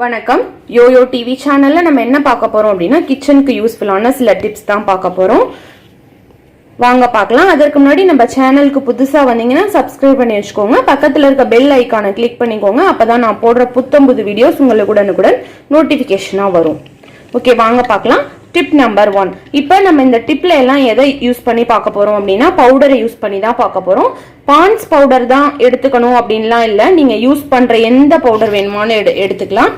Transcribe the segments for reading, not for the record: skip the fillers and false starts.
வணக்கம் YoYo TV சேனல்ல நம்ம என்ன பார்க்க போறோம் அப்படின்னா கிச்சனுக்கு யூஸ்ஃபுல்லான சில டிப்ஸ் தான் பார்க்க போறோம். வாங்க பார்க்கலாம். அதற்கு முன்னாடி நம்ம சேனலுக்கு புதுசா வந்தீங்கன்னா சப்ஸ்கிரைப் பண்ணி வச்சுக்கோங்க. பக்கத்துல இருக்க பெல் ஐகானை கிளிக் பண்ணிக்கோங்க. அப்பதான் நான் போடுற புத்தம்புது வீடியோஸ் உங்களுக்கு உடனுக்குடன் நோட்டிபிகேஷனா வரும். ஓகே, வாங்க பார்க்கலாம். Tip number 1. இப்போ நம்ம இந்த டிப்ல எல்லாம் எதை யூஸ் பண்ணி பார்க்க போறோம் அப்படின்னா பவுடரை யூஸ் பண்ணி தான் பார்க்க போறோம். பான்ஸ் பவுடர் தான் எடுத்துக்கணும் அப்படின்லாம் இல்லை. நீங்க யூஸ் பண்ற எந்த பவுடர் வேணுமானு எடுத்துக்கலாம்.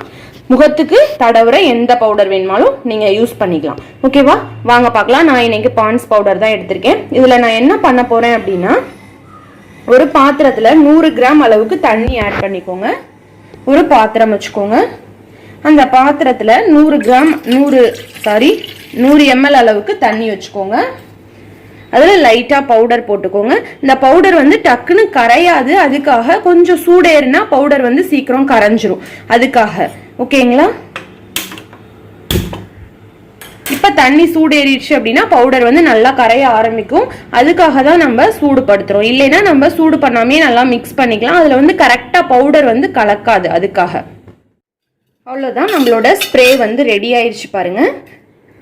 முகத்துக்கு தடவுற எந்த பவுடர் வேணுமாலும் நீங்க யூஸ் பண்ணிக்கலாம். ஓகேவா, வாங்க பார்க்கலாம். நான் இன்னைக்கு பான்ஸ் பவுடர் தான் எடுத்திருக்கேன். இதுல நான் என்ன பண்ண போறேன் அப்படின்னா ஒரு பாத்திரத்துல 100 கிராம் அளவுக்கு தண்ணி ஆட் பண்ணிக்கோங்க. ஒரு பாத்திரம் வச்சுக்கோங்க. அந்த பாத்திரத்துல 100 ml அளவுக்கு தண்ணி வச்சுக்கோங்க. அதுல லைட்டா பவுடர் போட்டுக்கோங்க. இந்த பவுடர் வந்து டக்குன்னு கரையாது. அதுக்காக கொஞ்சம் சூடேறினா பவுடர் வந்து சீக்கிரம் கரைஞ்சிரும். அதுக்காக ஓகேங்களா. இப்ப தண்ணி சூடேறிடுச்சு அப்படின்னா பவுடர் வந்து நல்லா கரைய ஆரம்பிக்கும். அதுக்காக தான் நம்ம சூடுபடுத்துறோம். இல்லைன்னா நம்ம சூடு பண்ணாமே நல்லா மிக்ஸ் பண்ணிக்கலாம். அதுல வந்து கரெக்டா பவுடர் வந்து கலக்காது. அதுக்காக அவ்வளவுதான். நம்மளோட ஸ்ப்ரே வந்து ரெடி ஆயிடுச்சு பாருங்க.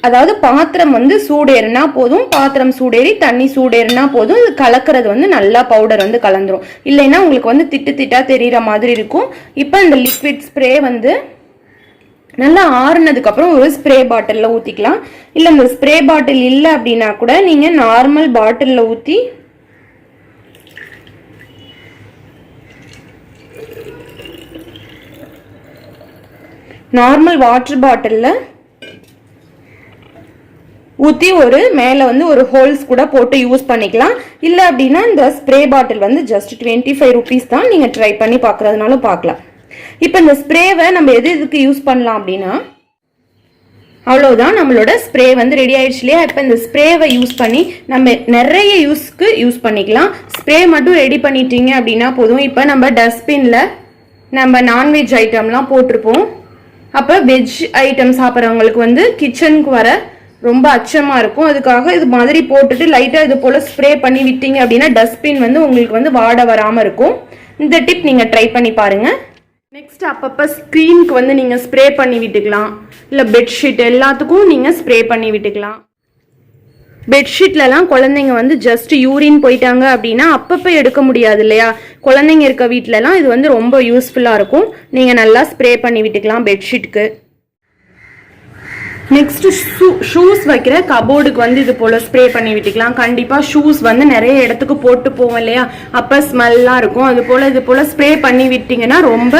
அதாவது பாத்திரம் வந்து சூடேறினா போதும். பாத்திரம் சூடேறி தண்ணி சூடேறினா போதும். இது கலக்கிறது வந்து நல்லா பவுடர் வந்து கலந்துரும். இல்லைன்னா உங்களுக்கு வந்து திட்டு திட்டா தெரியற மாதிரி இருக்கும். இப்போ இந்த லிக்விட் ஸ்ப்ரே வந்து நல்லா ஆறுனதுக்கு அப்புறம் ஒரு ஸ்ப்ரே பாட்டில்ல ஊத்திக்கலாம். இல்ல இந்த ஸ்ப்ரே பாட்டில் இல்லை அப்படின்னா கூட நீங்க நார்மல் பாட்டில்ல ஊத்தி நார்மல் வாட்டர் பாட்டில்ல ஊத்தி ஒரு மேல வந்து ஒரு ஹோல்ஸ் கூட போட்டு யூஸ் பண்ணிக்கலாம். இல்ல அப்படின்னா இந்த ஸ்ப்ரே பாட்டில் வந்து ஜஸ்ட் 25 rupees தான். நீங்க ட்ரை பண்ணி பாக்குறதுனாலும் பார்க்கலாம். இப்ப இந்த ஸ்ப்ரேவை நம்ம எதுக்கு யூஸ் பண்ணலாம் அப்படின்னா அவ்வளவுதான். நம்மளோட ஸ்ப்ரே வந்து ரெடி ஆயிடுச்சு இல்லையா. இப்ப இந்த ஸ்ப்ரேவை யூஸ் பண்ணி நம்ம நிறைய யூஸ்க்கு யூஸ் பண்ணிக்கலாம். ஸ்ப்ரே மட்டும் ரெடி பண்ணிட்டீங்க அப்படின்னா போதும். இப்ப நம்ம டஸ்ட்பின்ல நம்ம நான்வெஜ் ஐட்டம்லாம் போட்டிருப்போம். அப்ப வெஜ் ஐட்டம் சாப்பிட்றவங்களுக்கு வந்து கிச்சனுக்கு வர ரொம்ப அச்சமா இருக்கும். அதுக்காக இது மாதிரி போட்டுட்டு லைட்டா இது போல ஸ்ப்ரே பண்ணி விட்டீங்க அப்படின்னா டஸ்ட்பின் வந்து உங்களுக்கு வந்து வாட வராம இருக்கும். இந்த டிப் நீங்க ட்ரை பண்ணி பாருங்க. நெக்ஸ்ட் அப்பப்ப ஸ்கிரீனுக்கு வந்து நீங்க ஸ்ப்ரே பண்ணி விட்டுக்கலாம். இல்ல பெட்ஷீட் எல்லாத்துக்கும் நீங்க ஸ்ப்ரே பண்ணி விட்டுக்கலாம். பெட்ஷீட்லலாம் குழந்தைங்க வந்து ஜஸ்ட் யூரின் போயிட்டாங்க அப்படின்னா அப்பப்போ எடுக்க முடியாது இல்லையா. குழந்தைங்க இருக்க வீட்டிலலாம் இது வந்து ரொம்ப யூஸ்ஃபுல்லாக இருக்கும். நீங்கள் நல்லா ஸ்ப்ரே பண்ணி விட்டுக்கலாம் பெட்ஷீட்டுக்கு. நெக்ஸ்ட் ஷூஸ் வைக்கிற கபோர்டுக்கு வந்து இது போல் ஸ்ப்ரே பண்ணி விட்டுக்கலாம். கண்டிப்பாக ஷூஸ் வந்து நிறைய இடத்துக்கு போட்டு போவோம் இல்லையா. அப்போ ஸ்மெல்லாம் இருக்கும். இது போல் ஸ்ப்ரே பண்ணி விட்டீங்கன்னா ரொம்ப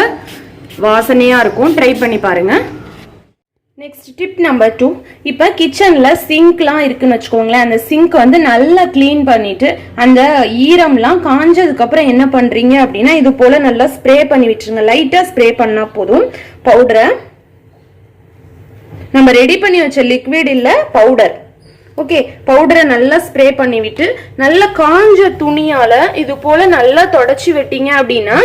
வாசனையாக இருக்கும். ட்ரை பண்ணி பாருங்கள். Next tip number 2. இப்போ கிச்சன்ல சிங்க்லாம் இருக்குன்னு வச்சுக்கோங்களேன். அந்த சிங்க் வந்து நல்லா கிளீன் பண்ணிட்டு அந்த ஈரம்லாம் காஞ்சதுக்கு அப்புறம் என்ன பண்றீங்க அப்படின்னா இது போல நல்லா ஸ்ப்ரே பண்ணி விட்டுருங்க. லைட்டா ஸ்ப்ரே பண்ணா போதும். பவுடரை நம்ம ரெடி பண்ணி வச்ச லிக்விட் இல்ல பவுடர். ஓகே, பவுடரை நல்லா ஸ்ப்ரே பண்ணி விட்டு நல்லா காஞ்ச துணியால இது போல நல்லா தொடச்சி விட்டீங்க அப்படின்னா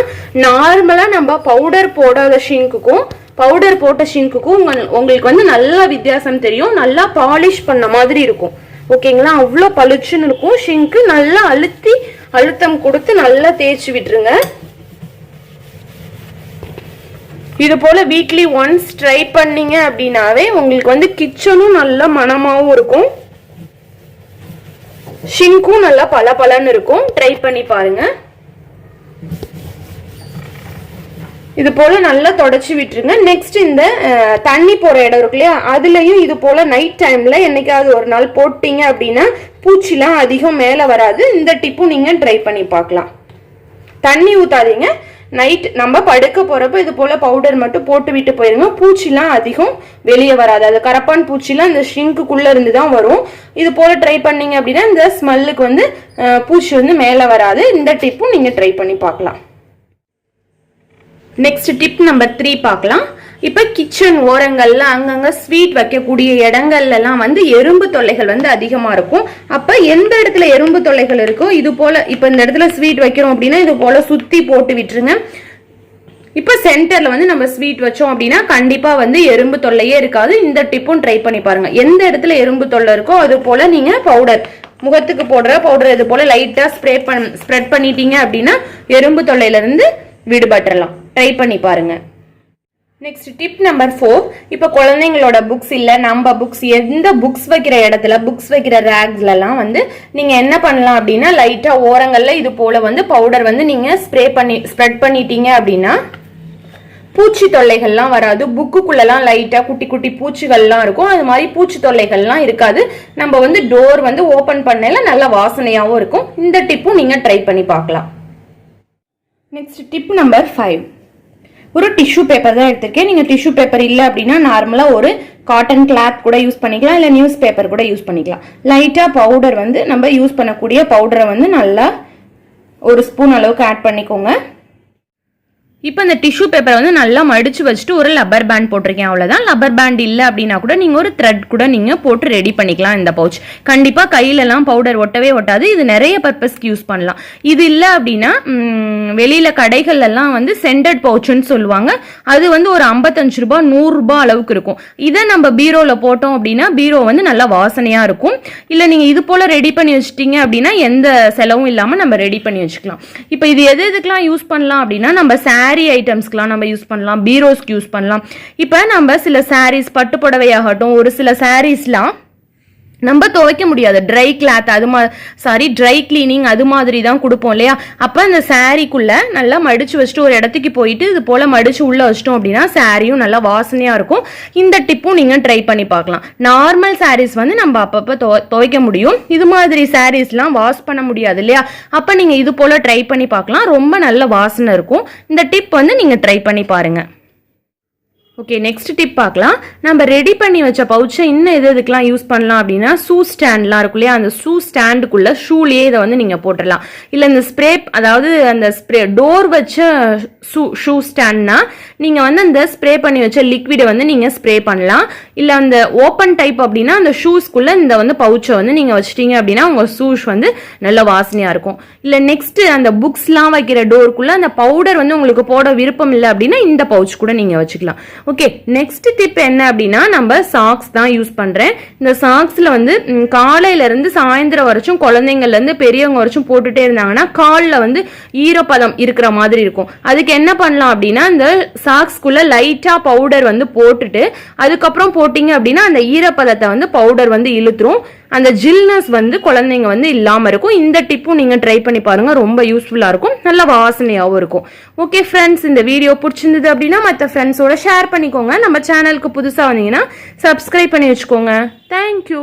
நார்மலா நம்ம பவுடர் போடாத ஷிங்க்குக்கும் பவுடர் போட்ட ஷிங்க்குக்கும் உங்களுக்கு வந்து நல்லா வித்தியாசம் தெரியும். நல்லா பாலிஷ் பண்ண மாதிரி இருக்கும். ஓகேங்களா, அவ்வளோ பளிச்சுன்னு இருக்கும். ஷிங்க்கு நல்லா அழுத்தம் கொடுத்து நல்லா தேய்ச்சி விட்டுருங்க. இது போல வீக்லி ஒன்ஸ் ட்ரை பண்ணீங்க அப்படின்னாவே உங்களுக்கு வந்து கிச்சனும் நல்லா மனமாவும் இருக்கும். ஷிங்க்கும் நல்லா பளபளன்னு இருக்கும். ட்ரை பண்ணி பாருங்க. இது போல நல்லா தொடச்சி விட்டுருங்க. நெக்ஸ்ட் இந்த தண்ணி போற இடம் இருக்கு இல்லையா, அதுலயும் இது போல நைட் டைம்ல என்னைக்காவது ஒரு நாள் போட்டீங்க அப்படின்னா பூச்சிலாம் அதிகம் மேல வராது. இந்த டிப்பும் நீங்க ட்ரை பண்ணி பார்க்கலாம். தண்ணி ஊத்தாதீங்க. நைட் நம்ம படுக்க போறப்ப இது போல பவுடர் மட்டும் போட்டு விட்டு போயிருங்க. பூச்சிலாம் அதிகம் வெளியே வராது. அது கரப்பான் பூச்சிலாம் இந்த ஷிங்க்குள்ள இருந்து தான் வரும். இது போல ட்ரை பண்ணீங்க அப்படின்னா இந்த ஸ்மெல்லுக்கு வந்து பூச்சி வந்து மேல வராது. இந்த டிப்பும் நீங்க ட்ரை பண்ணி பார்க்கலாம். நெக்ஸ்ட் டிப் நம்பர் 3 பார்க்கலாம். இப்ப கிச்சன் ஓரங்கள்ல அங்கங்க ஸ்வீட் வைக்கக்கூடிய இடங்கள்ல எல்லாம் வந்து எறும்பு தொல்லைகள் வந்து அதிகமா இருக்கும். அப்ப எந்த இடத்துல எறும்பு தொல்லைகள் இருக்கோ இது போல இப்ப இந்த இடத்துல ஸ்வீட் வைக்கிறோம் அப்படின்னா இது போல சுத்தி போட்டு விட்டுருங்க. இப்ப சென்டர்ல வந்து நம்ம ஸ்வீட் வச்சோம் அப்படின்னா கண்டிப்பா வந்து எறும்பு தொல்லையே இருக்காது. இந்த டிப்பும் ட்ரை பண்ணி பாருங்க. எந்த இடத்துல எறும்பு தொல்லை இருக்கோ அது போல நீங்க பவுடர் முகத்துக்கு போடுற பவுடர் இது போல லைட்டா ஸ்ப்ரெட் பண்ணிட்டீங்க அப்படின்னா எறும்பு தொல்லையில இருந்து விடுபட்டுறலாம். ட்ரை பண்ணி பாருங்க. Next tip number 4. இப்போ குழந்தைங்களோட புக்ஸ் இல்லை நம்ம புக்ஸ் எந்த புக்ஸ் வைக்கிற இடத்துல புக்ஸ் வைக்கிற ரேக்ஸ்லாம் வந்து நீங்கள் என்ன பண்ணலாம் அப்படின்னா லைட்டாக ஓரங்களில் இது போல் வந்து பவுடர் வந்து நீங்கள் ஸ்ப்ரெட் பண்ணிட்டீங்க அப்படின்னா பூச்சி தொல்லைகள்லாம் வராது. புக்குக்குள்ளெல்லாம் லைட்டாக குட்டி குட்டி பூச்சிகள்லாம் இருக்கும். அது மாதிரி பூச்சி தொல்லைகள்லாம் இருக்காது. நம்ம வந்து டோர் வந்து ஓப்பன் பண்ணல நல்ல வாசனையாகவும் இருக்கும். இந்த டிப்பும் நீங்கள் ட்ரை பண்ணி பார்க்கலாம். Next tip number 5. ஒரு டிஷ்யூ பேப்பர் தான் எடுத்திருக்கேன். நீங்கள் டிஷ்யூ பேப்பர் இல்லை அப்படின்னா நார்மலாக ஒரு காட்டன் கிளாத் கூட யூஸ் பண்ணிக்கலாம், இல்லை நியூஸ் பேப்பர் கூட யூஸ் பண்ணிக்கலாம். லைட்டாக பவுடர் வந்து நம்ம யூஸ் பண்ணக்கூடிய பவுடரை வந்து நல்லா ஒரு ஸ்பூன் அளவுக்கு ஆட் பண்ணிக்கோங்க. இப்போ இந்த டிஷ்யூ பேப்பரை வந்து நல்லா மடிச்சு வச்சுட்டு ஒரு லப்பர் பேண்ட் போட்டிருக்கேன், அவ்வளோதான். லப்பர் பேண்ட் இல்லை அப்படின்னா கூட நீங்கள் ஒரு த்ரெட் கூட நீங்கள் போட்டு ரெடி பண்ணிக்கலாம். இந்த பவுச் கண்டிப்பாக கையிலலாம் பவுடர் ஒட்டவே ஒட்டாது. இது நிறைய பர்பஸ்க்கு யூஸ் பண்ணலாம். இது இல்லை அப்படின்னா வெளியில் கடைகள்லாம் வந்து சென்டட் பவுச்சுன்னு சொல்லுவாங்க. அது வந்து ஒரு 55 ரூபா 100 ரூபா அளவுக்கு இருக்கும். இதை நம்ம பீரோவில் போட்டோம் அப்படின்னா பீரோ வந்து நல்லா வாசனையாக இருக்கும். இல்லை நீங்கள் இது போல் ரெடி பண்ணி வச்சுட்டீங்க அப்படின்னா எந்த செலவும் இல்லாமல் நம்ம ரெடி பண்ணி வச்சுக்கலாம். இப்போ இது எதுக்கெல்லாம் யூஸ் பண்ணலாம் அப்படின்னா நம்ம சாரி ஐட்டம்ஸ்க்குலாம் நம்ம யூஸ் பண்ணலாம், பீரோஸ்க்கு யூஸ் பண்ணலாம். இப்போ நம்ம சில சாரீஸ் பட்டு புடவையாகட்டும், ஒரு சில சாரீஸ்லாம் நம்ம துவைக்க முடியாது, ட்ரை கிளாத் ட்ரை கிளீனிங் அது மாதிரி தான் கொடுப்போம் இல்லையா. அப்போ அந்த சாரீக்குள்ள நல்லா மடிச்சு வச்சுட்டு ஒரு இடத்துக்கு போயிட்டு இது போல மடிச்சு உள்ள வச்சிட்டோம் அப்படின்னா சாரியும் நல்லா வாசனையா இருக்கும். இந்த டிப்பும் நீங்க ட்ரை பண்ணி பார்க்கலாம். நார்மல் சாரீஸ் வந்து நம்ம அப்பப்போ துவைக்க முடியும், இது மாதிரி சாரீஸ்லாம் வாஷ் பண்ண முடியாது இல்லையா. அப்போ நீங்க இது போல ட்ரை பண்ணி பார்க்கலாம், ரொம்ப நல்ல வாசனை இருக்கும். இந்த டிப் வந்து நீங்க ட்ரை பண்ணி பாருங்க. ஓகே, நெக்ஸ்ட் டிப் பார்க்கலாம். நம்ம ரெடி பண்ணி வச்ச பவுச்சை இன்னும் எதுக்கெல்லாம் யூஸ் பண்ணலாம் அப்படின்னா ஷூ ஸ்டாண்ட்லாம் இருக்கும் இல்லையா, அந்த ஷூ ஸ்டாண்டுக்குள்ள ஷூலேயே இதை வந்து நீங்கள் போட்டுடலாம். இல்லை இந்த ஸ்ப்ரே, அதாவது அந்த ஸ்ப்ரே டோர் வச்ச ஷூ ஸ்டாண்ட்னா நீங்கள் வந்து அந்த ஸ்ப்ரே பண்ணி வச்ச லிக்விடை வந்து நீங்கள் ஸ்ப்ரே பண்ணலாம். இல்லை அந்த ஓப்பன் டைப் அப்படின்னா அந்த ஷூஸ்க்குள்ளே இந்த வந்து பவுச்சை வந்து நீங்கள் வச்சிட்டீங்க அப்படின்னா உங்கள் ஷூஸ் வந்து நல்ல வாசனையாக இருக்கும். இல்லை நெக்ஸ்ட் அந்த புக்ஸ்லாம் வைக்கிற டோருக்குள்ளே அந்த பவுடர் வந்து உங்களுக்கு போட விருப்பம் இல்லை அப்படின்னா இந்த பவுச் கூட நீங்கள் வச்சுக்கலாம். ஓகே, நெக்ஸ்ட் டிப் என்ன அப்படின்னா நம்ம சாக்ஸ் தான் யூஸ் பண்றேன். இந்த சாக்ஸ்ல வந்து காலையில இருந்து சாயந்தரம் வரைக்கும் குழந்தைங்கள்ல இருந்து பெரியவங்க வரைக்கும் போட்டுட்டே இருந்தாங்கன்னா காலில் வந்து ஈரப்பதம் இருக்கிற மாதிரி இருக்கும். அதுக்கு என்ன பண்ணலாம் அப்படின்னா இந்த சாக்ஸ்குள்ள லைட்டா பவுடர் வந்து போட்டுட்டு அதுக்கப்புறம் போட்டீங்க அப்படின்னா அந்த ஈரப்பதத்தை வந்து பவுடர் வந்து இழுத்துரும். அந்த ஜில்னஸ் வந்து குழந்தைங்க வந்து இல்லாம இருக்கும். இந்த டிப்பும் நீங்க ட்ரை பண்ணி பாருங்க, ரொம்ப யூஸ்ஃபுல்லா இருக்கும், நல்ல வாசனையாகவும் இருக்கும். ஓகே ஃப்ரெண்ட்ஸ், இந்த வீடியோ பிடிச்சிருந்தது அப்படின்னா மற்ற ஃப்ரெண்ட்ஸோட ஷேர் பண்ணிக்கோங்க. நம்ம சேனலுக்கு புதுசா வந்தீங்கன்னா சப்ஸ்கிரைப் பண்ணி வச்சுக்கோங்க. தேங்க்யூ.